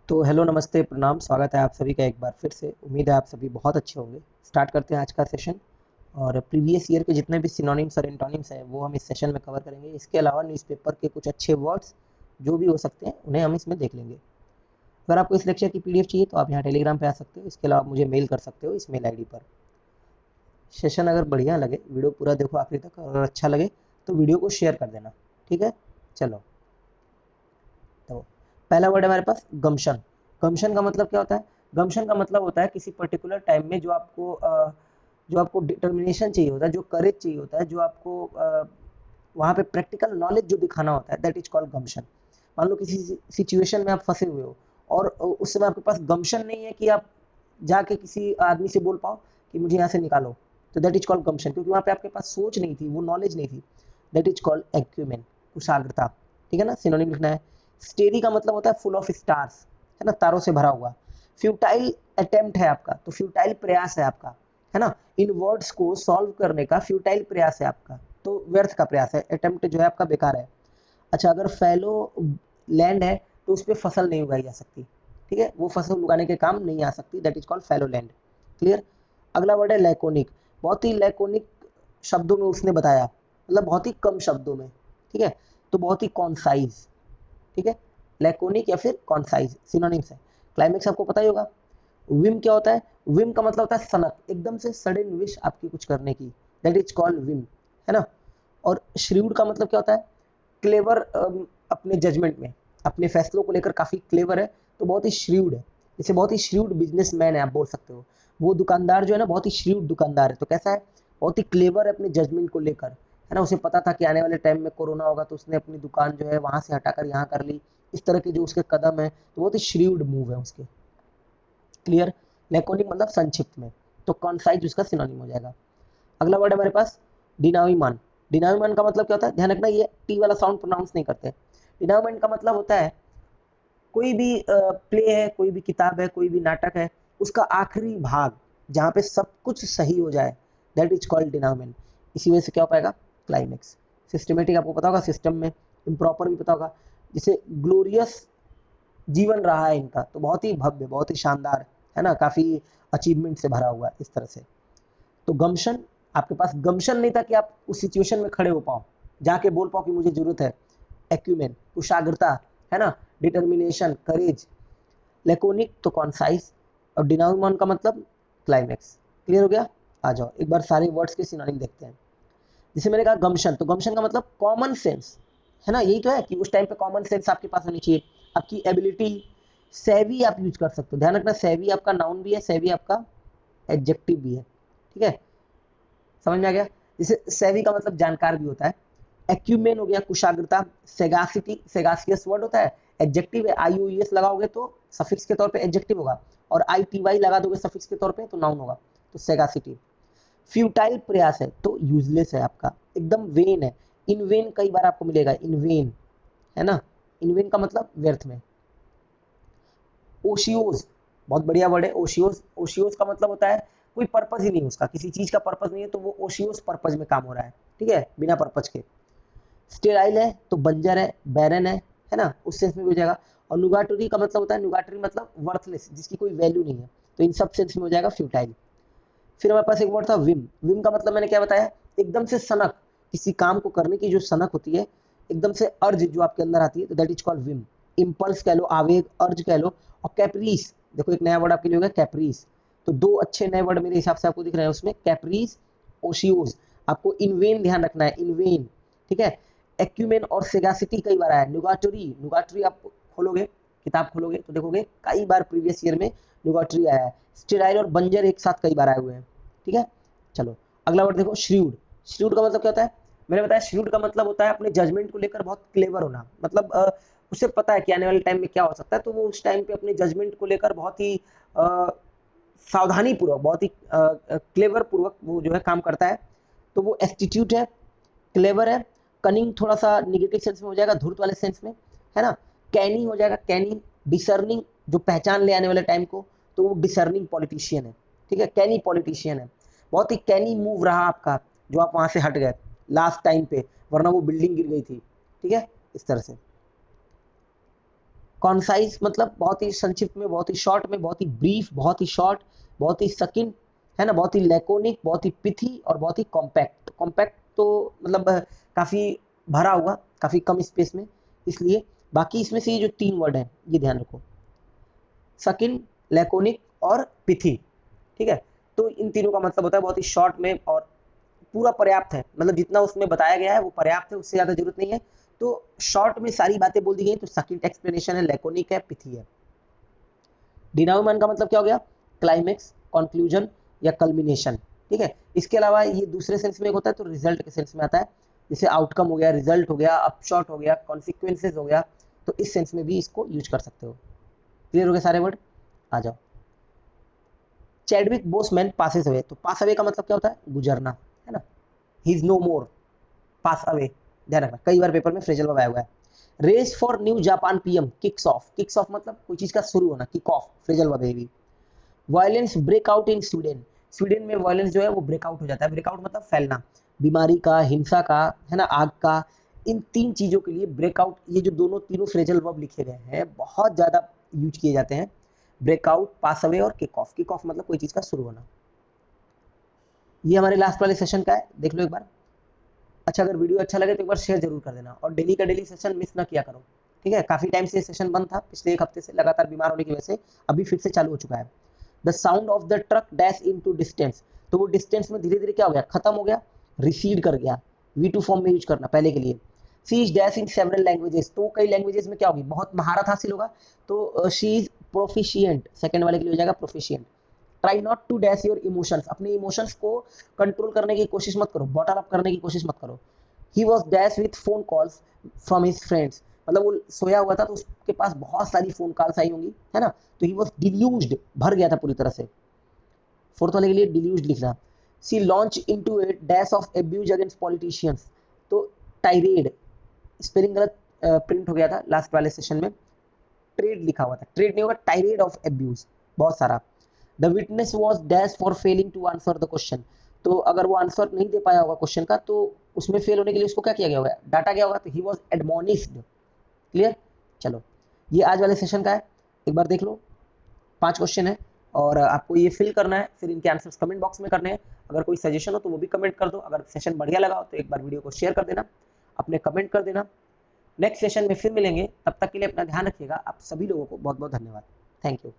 तो हेलो नमस्ते प्रणाम, स्वागत है आप सभी का एक बार फिर से। उम्मीद है आप सभी बहुत अच्छे होंगे। स्टार्ट करते हैं आज का सेशन। और प्रीवियस ईयर के जितने भी सिनोनिम्स और एंटोनिम्स हैं वो हम इस सेशन में कवर करेंगे। इसके अलावा न्यूज़पेपर के कुछ अच्छे वर्ड्स जो भी हो सकते हैं उन्हें हम इसमें देख लेंगे। अगर आपको इस लेक्चर की पीडीएफ चाहिए तो आप यहाँ टेलीग्राम पे आ सकते हो। इसके अलावा आप मुझे मेल कर सकते हो इस मेल आईडी पर। सेशन अगर बढ़िया लगे, वीडियो पूरा देखो आखिरी तक, और अच्छा लगे तो वीडियो को शेयर कर देना। ठीक है, चलो। तो पहला वर्ड है हमारे पास गम्शन। गम्शन का मतलब क्या होता है? गम्शन का मतलब होता है किसी पर्टिकुलर टाइम में जो आपको डिटर्मिनेशन चाहिए होता है, जो करेज चाहिए होता है, जो आपको वहाँ पे प्रैक्टिकल नॉलेज जो दिखाना होता है, दैट इज कॉल्ड गम्शन। मान लो किसी सिचुएशन में आप फंसे हुए हो और उस समय आपके पास गम्शन नहीं है कि आप जाके किसी आदमी से बोल पाओ कि मुझे यहाँ से निकालो। तो दैट इज कॉल्ड गम्शन, क्योंकि वहाँ पे आपके पास सोच नहीं थी, वो नॉलेज नहीं थी। दैट इज कॉल्ड एक्यूमेन, कुशाग्रता। ठीक है ना, सिनोनिम लिखना है। स्टेरी का मतलब होता है फुल ऑफ स्टार्स, है ना, तारों से भरा हुआ। फ्यूटाइल अटेम्प्ट है आपका, तो फ्यूटाइल प्रयास है आपका, है ना। इन वर्ड्स को सॉल्व करने का फ्यूटाइल प्रयास है आपका, तो व्यर्थ का प्रयास है। अटेम्प्ट जो है आपका बेकार है। अच्छा, अगर फैलो लैंड है तो उस पर फसल नहीं उगाई जा सकती। ठीक है, वो फसल उगाने के काम नहीं आ सकती। That is called fallow land. Clear. अगला वर्ड है लैकोनिक। बहुत ही लैकोनिक शब्दों में उसने बताया, मतलब बहुत ही कम शब्दों में। ठीक है, तो बहुत ही कॉन्साइज। ठीक है, लैकोनिक या फिर कॉन्साइज सिनोनिम्स है। क्लाइमेक्स आपको पता ही होगा। विम क्या होता है? विम का मतलब होता है सनक, एकदम से सडन विश आपकी कुछ करने की। दैट इज कॉल्ड विम, है ना। और श्रीवुड का मतलब क्या होता है? क्लेवर, अपने जजमेंट में, अपने फैसलों को लेकर काफी क्लेवर है, तो बहुत ही श्रीवुड है। जैसे बहुत ही श्रीवुड बिजनेसमैन है, आप बोल सकते हो। वो दुकानदार जो है ना, बहुत ही श्रीवुड दुकानदार है। तो कैसा है? बहुत ही क्लेवर है अपने जजमेंट को लेकर, है ना। उसे पता था कि आने वाले टाइम में कोरोना होगा, तो उसने अपनी दुकान जो है वहां से हटाकर यहाँ कर ली। इस तरह के जो उसके कदम है, तो बहुत ही श्रीवुड मूव है उसके। क्लियर। लैकोनिक मतलब संक्षिप्त में, तो कॉन्साइज उसका सिनोनिम हो जाएगा। अगला वर्ड है हमारे पास डिनावीमान। डिनावीमान का मतलब क्या होता है? ध्यान रखना, ये टी वाला साउंड प्रोनाउंस नहीं करते। डिनावीमान का मतलब होता है कोई भी प्ले है, कोई भी किताब है, कोई भी नाटक है, उसका आखिरी भाग जहाँ पे सब कुछ सही हो जाए, दैट इज कॉल्ड डिनावीमान। इसी वजह से क्या हो पाएगा? क्लाइमेक्स। सिस्टमेटिक आपको पता होगा, सिस्टम में इम्प्रॉपर भी पता होगा। जैसे ग्लोरियस जीवन रहा है इनका, तो बहुत ही भव्य, बहुत ही शानदार, है ना, काफी अचीवमेंट से भरा हुआ है, इस तरह से। तो गम्शन, आपके पास गम्शन नहीं था कि आप उस सिचुएशन में खड़े हो पाओ, जाके बोल पाओ कि मुझे जरूरत है। एक्यूमेन, कुशाग्रता, है ना, डिटर्मिनेशन, करेज। लेकोनिक तो कॉन्साइज, और डिनाउमन का मतलब क्लाइमेक्स। क्लियर हो गया? आ जाओ एक बार सारे वर्ड्स के सिनोनिम देखते हैं। जैसे मैंने कहा गम्शन, तो गम्शन का मतलब कॉमन सेंस, है ना। यही तो है कि उस टाइम पे कॉमन सेंस आपके पास होनी चाहिए, आपकी एबिलिटी। सेवी आप यूज कर सकते हो, ध्यान रखना, सेवी आपका नाउन भी है, सेवी आपका एडजेक्टिव भी है। ठीक है, समझ में आ गया। जैसे सेवी का मतलब जानकार भी होता है। एक्यूमेन हो गया कुशाग्रता। सेगासिटी, सेगासियस वर्ड होता है, एडजेक्टिव है। आई ओ एस लगाओगे तो सफिक्स के तौर पे एडजेक्टिव होगा, और आई टी वाई लगा दोगे सफिक्स के तौर पे तो नाउन होगा। तो सेगासिटी। फ्यूटाइल प्रयास है तो यूजलेस है आपका, एकदम वेन है। इन वेन कई बार आपको मिलेगा, इन वेन, है ना। इन वेन का मतलब व्यर्थ में। ओशियोज, बहुत बढ़िया वर्ड है ओशियोज। ओशियोज का मतलब होता है कोई पर्पज ही नहीं उसका, किसी चीज का पर्पज नहीं है, तो वो ओशियोज पर्पज में काम हो रहा है। ठीक है, बिना पर्पज के। स्टेराइल है तो बंजर है, बैरन है ना, उस सेंस में भी हो जाएगा। और नुगाटोरी का मतलब होता है, नुगाटोरी मतलब वर्थलेस, जिसकी कोई वैल्यू नहीं है, तो इन सब सेंस में हो जाएगा फ्यूटाइल। फिर हमारे पास एक वर्ड था विम। विम का मतलब मैंने क्या बताया? एकदम से सनक, किसी काम को करने की जो सनक होती है, एकदम से अर्ज जो आपके अंदर आती है, तो that is called Vim. Impulse कह लो, आवेग, अर्ज कह लो। और कैप्रीस, देखो एक नया वर्ड आपके लिए होगा कैप्रीस। तो दो अच्छे नए वर्ड मेरे हिसाब से आपको दिख रहे हैं उसमें, कैप्रीस, ओशियोज। आपको इनवेन ध्यान रखना है, इनवेन। ठीक है। एक्यूमेन और सेगासिटी कई बार आया। नुगाटोरी, नुगाटोरी आप खोलोगे, किताब खोलोगे तो देखोगे कई बार प्रीवियस ईयर में नुगाटोरी आया है। स्टेराइल और बंजर एक साथ कई बार आए हुए हैं। ठीक है, चलो अगला वर्ड देखो, श्रीवुड। श्रीवुड का मतलब क्या होता है? मैंने बताया श्रीवुड का मतलब होता है अपने जजमेंट को लेकर बहुत क्लेवर होना, मतलब उसे पता है कि आने वाले टाइम में क्या हो सकता है, तो वो उस टाइम पे अपने जजमेंट को लेकर बहुत ही सावधानी पूर्वक, बहुत ही क्लेवर पूर्वक वो जो है काम करता है। तो वो एस्टिट्यूट है, क्लेवर है। कनिंग थोड़ा सा निगेटिव सेंस में हो जाएगा, धूर्त वाले सेंस में, है ना। कैनी हो जाएगा, कैनी। डिसर्निंग, जो पहचान ले आने वाले टाइम को, तो वो डिसर्निंग पॉलिटिशियन है। ठीक है, कैनी पॉलिटिशियन है। बहुत ही कैनी मूव रहा आपका, जो आप वहां से हट गए लास्ट टाइम पे, वरना वो बिल्डिंग गिर गई थी। ठीक है, इस तरह से। कॉन्साइज मतलब बहुत ही संक्षिप्त में, बहुत ही शॉर्ट में, बहुत ही ब्रीफ, बहुत ही शॉर्ट, बहुत ही सकिन, है ना, बहुत ही लैकोनिक, बहुत ही पिथी और बहुत ही कॉम्पैक्ट। कॉम्पैक्ट तो मतलब काफी भरा हुआ, काफी कम स्पेस में, इसलिए बाकी इसमें से ये जो 3 वर्ड हैं ये ध्यान रखो, सकिन, लैकोनिक और पिथी, ठीक है। तो इन तीनों का मतलब होता है बहुत ही शॉर्ट में और पूरा पर्याप्त है, मतलब जितना उसमें बताया गया है वो पर्याप्त है, उससे ज्यादा जरूरत नहीं है। तो शॉर्ट में सारी बातें बोल दी गई, तो सकिंट एक्सप्लेनेशन है, लैकोनिक है, पिथी है। डिनाउमन का मतलब क्या हो गया, क्लाइमेक्स, कंक्लूजन या कल्मिनेशन, ठीक है। इसके अलावा ये दूसरे सेंस में होता है तो रिजल्ट के सेंस में आता है, जैसे आउटकम हो गया, रिजल्ट हो गया, अपशॉट हो गया, कॉन्सिक्वेंसेज हो गया, तो इस सेंस में भी इसको यूज कर सकते हो। क्लियर हो गए सारे वर्ड, आ जाओ। चैडविक बोसमैन पासेस अवे, तो पास अवे का मतलब क्या होता है, गुजरना, है ना, he is no more, pass away, ध्यान रखना, कई बार पेपर में फ्रेजल वर्ब आया हुआ है। Race for new Japan PM kicks off, kicks off मतलब कोई चीज का शुरू होना, किक ऑफ फ्रेजल वर्ब है भी। Violence break out in Sweden, Sweden में वायलेंस जो है वो ब्रेकआउट हो जाता है, ब्रेकआउट मतलब फैलना, बीमारी का, हिंसा का, है ना, आग का, इन 3 चीजों के लिए ब्रेकआउट, ये जो दोनों तीनों फ्रेजल वर्ब लिखे गए हैं बहुत ज्यादा यूज किए जाते हैं, ब्रेकआउट, पास अवे और किक ऑफ। किक ऑफ मतलब कोई चीज का शुरू होना। ये हमारे लास्ट वाले सेशन का है, देख लो एक बार। अच्छा, अगर वीडियो अच्छा लगे तो एक बार शेयर जरूर कर देना और डेली का डेली सेशन मिस ना किया करो, ठीक है। काफी टाइम से सेशन बंद था, पिछले 1 हफ्ते से लगातार बीमार होने की वजह से, अभी फिर से चालू हो चुका है। The sound of the truck dash into distance, तो वो डिस्टेंस में धीरे धीरे क्या हो गया, खत्म हो गया, रिसीड कर गया, V2 फॉर्म में यूज करना पहले के लिए। She is dash in several languages, तो कई लैंग्वेजेस में क्या होगी, बहुत महारत हासिल होगा, तो शी इज प्रोफिशिएंट, सेकंड वाले के लिए हो जाएगा proficient. Try not to dash your emotions, अपने इमोशंस को कंट्रोल करने की कोशिश मत करो, बॉटल अप करने की कोशिश मत करो। He was dash with phone calls from his friends, मतलब वो सोया हुआ था तो उसके पास बहुत सारी फोन कॉल्स आई होंगी, है ना, तो ही वॉज डिल्यूज्ड, भर गया था पूरी तरह से। फोर्थ वाले के लिए डिल्यूज्ड लिखना। See launch into a dash of abuse against politicians, तो टाइरेड, स्पेलिंग गलत प्रिंट हो गया था लास्ट वाले सेशन में, ट्रेड लिखा हुआ था, ट्रेड नहीं होगा, टाइरेड ऑफ एब्यूज, बहुत सारा। The witness was dash for failing to answer the question, तो अगर वो आंसर नहीं दे पाया होगा क्वेश्चन का तो उसमें फेल होने के लिए उसको क्या किया गया होगा, डाटा गया होगा, तो ही वॉज एडमोनिस्ड। क्लियर, चलो ये आज वाले सेशन का है, एक बार देख लो। 5 क्वेश्चन है और आपको ये फिल करना है, फिर इनके आंसर्स कमेंट बॉक्स में करने हैं। अगर कोई सजेशन हो तो वो भी कमेंट कर दो, अगर सेशन बढ़िया लगा हो तो एक बार वीडियो को शेयर कर देना, अपने कमेंट कर देना। नेक्स्ट सेशन में फिर मिलेंगे, तब तक के लिए अपना ध्यान रखिएगा। आप सभी लोगों को बहुत बहुत धन्यवाद, थैंक यू।